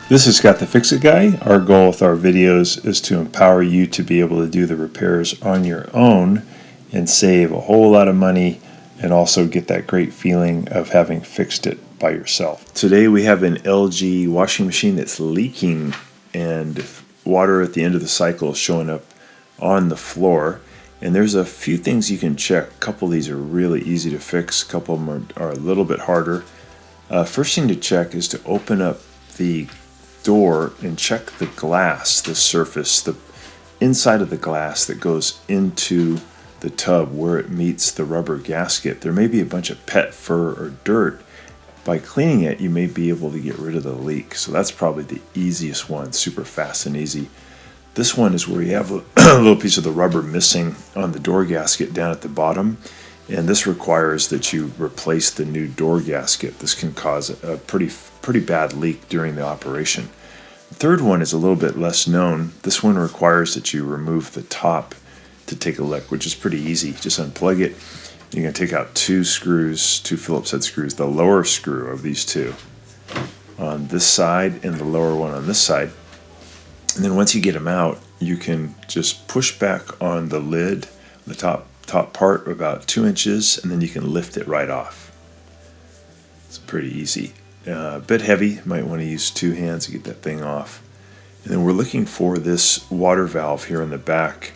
This is Scott the Fix-It Guy. Our goal with our videos is to empower you to be able to do the repairs on your own and save a whole lot of money and also get that great feeling of having fixed it by yourself. Today we have an LG washing machine that's leaking and water at the end of the cycle is showing up on the floor. And there's a few things you can check. A couple of these are really easy to fix. A couple of them are a little bit harder. First thing to check is to open up the door and check the glass, the surface, the inside of the glass that goes into the tub where it meets the rubber gasket. There may be a bunch of pet fur or dirt. By cleaning it, you may be able to get rid of the leak. So that's probably the easiest one, super fast and easy. This one is where you have a little piece of the rubber missing on the door gasket down at the bottom. And this requires that you replace the new door gasket. This can cause a pretty bad leak during the operation. The third one is a little bit less known. This one requires that you remove the top to take a look, which is pretty easy. Just unplug it. You're going to take out two screws, two Phillips head screws, the lower screw of these two on this side and the lower one on this side. And then once you get them out, you can just push back on the lid, the top part about 2 inches, and then you can lift it right off. It's pretty easy. A bit heavy, might want to use 2 hands to get that thing off. And then we're looking for this water valve here in the back.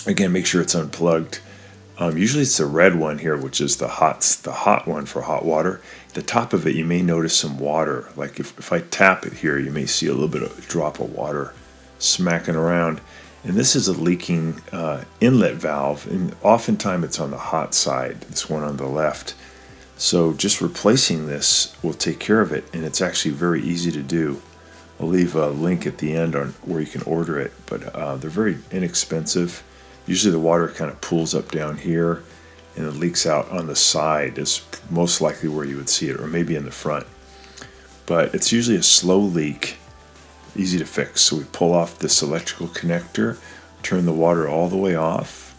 Again, make sure it's unplugged. Usually it's the red one here, which is the hot one for hot water. At the top of it, you may notice some water. Like if I tap it here, you may see a little bit of a drop of water smacking around. And this is a leaking inlet valve, and oftentimes it's on the hot side, this one on the left. So just replacing this will take care of it, and it's actually very easy to do. I'll leave a link at the end on where you can order it, but they're very inexpensive. Usually the water kind of pools up down here, and it leaks out on the side is most likely where you would see it, or maybe in the front. But it's usually a slow leak, easy to fix. So we pull off this electrical connector, turn the water all the way off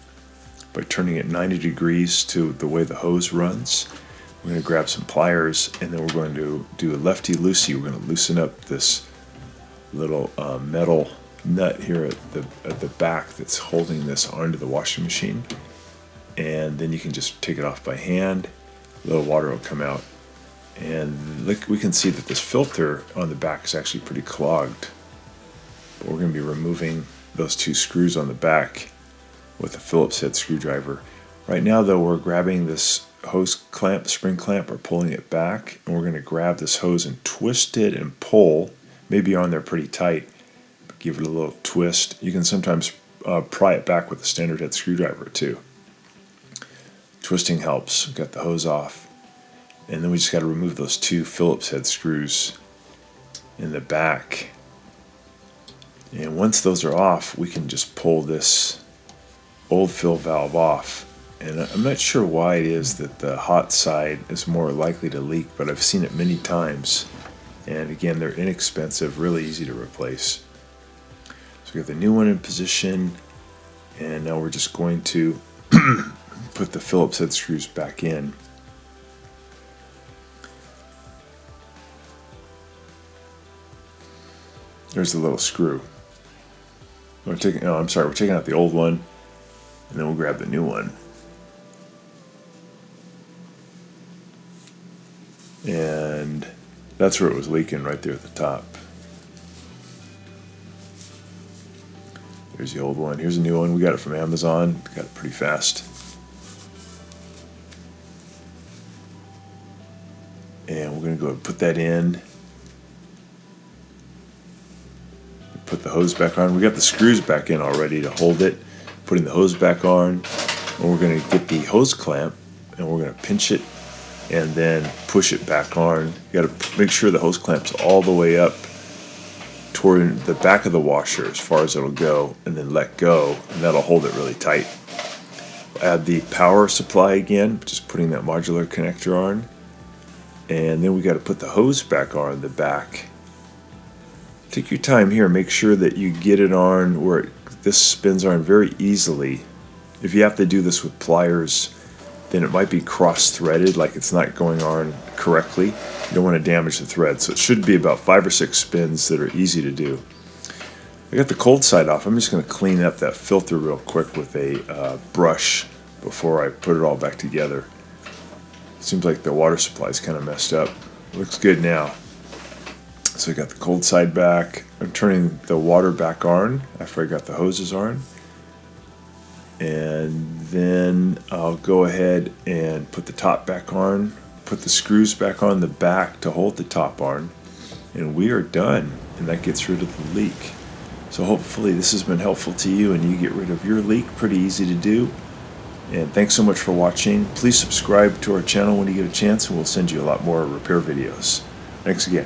by turning it 90 degrees to the way the hose runs. We're going to grab some pliers, and then we're going to do a lefty-loosey. We're going to loosen up this little metal nut here at the back that's holding this onto the washing machine. And then you can just take it off by hand. A little water will come out. And look, we can see that this filter on the back is actually pretty clogged. But we're going to be removing those 2 screws on the back with a Phillips head screwdriver. Right now, though, we're grabbing this hose clamp, spring clamp, or pulling it back, and we're going to grab this hose and twist it and pull. Maybe you're on there pretty tight, but give it a little twist. You can sometimes pry it back with a standard head screwdriver too. Twisting helps. We've got the hose off. And then we just got to remove those 2 Phillips head screws in the back. And once those are off, we can just pull this old fill valve off. And I'm not sure why it is that the hot side is more likely to leak, but I've seen it many times. And again, they're inexpensive, really easy to replace. So we got the new one in position, and now we're just going to put the Phillips head screws back in. There's the little screw. We're taking out the old one, and then we'll grab the new one. And that's where it was leaking, right there at the top. There's the old one. Here's a new one. We got it from Amazon. Got it pretty fast. And we're going to go ahead and put that in. Put the hose back on. We got the screws back in already to hold it. Putting the hose back on. And we're going to get the hose clamp, and we're going to pinch it and then push it back on. You got to make sure the hose clamp's all the way up toward the back of the washer as far as it'll go, and then let go, and that'll hold it really tight. Add the power supply again, just putting that modular connector on, and then we got to put the hose back on the back. Take your time here. Make sure that you get it on where this spins on very easily. If you have to do this with pliers, then it might be cross-threaded, like it's not going on correctly. You don't want to damage the thread. So it should be about 5 or 6 spins that are easy to do. I got the cold side off. I'm just going to clean up that filter real quick with a brush before I put it all back together. Seems like the water supply is kind of messed up. Looks good now. So I got the cold side back. I'm turning the water back on after I got the hoses on. And then I'll go ahead and put the top back on, put the screws back on the back to hold the top on, and we are done. And that gets rid of the leak. So hopefully this has been helpful to you and you get rid of your leak. Pretty easy to do. And thanks so much for watching. Please subscribe to our channel when you get a chance, and we'll send you a lot more repair videos. Thanks again.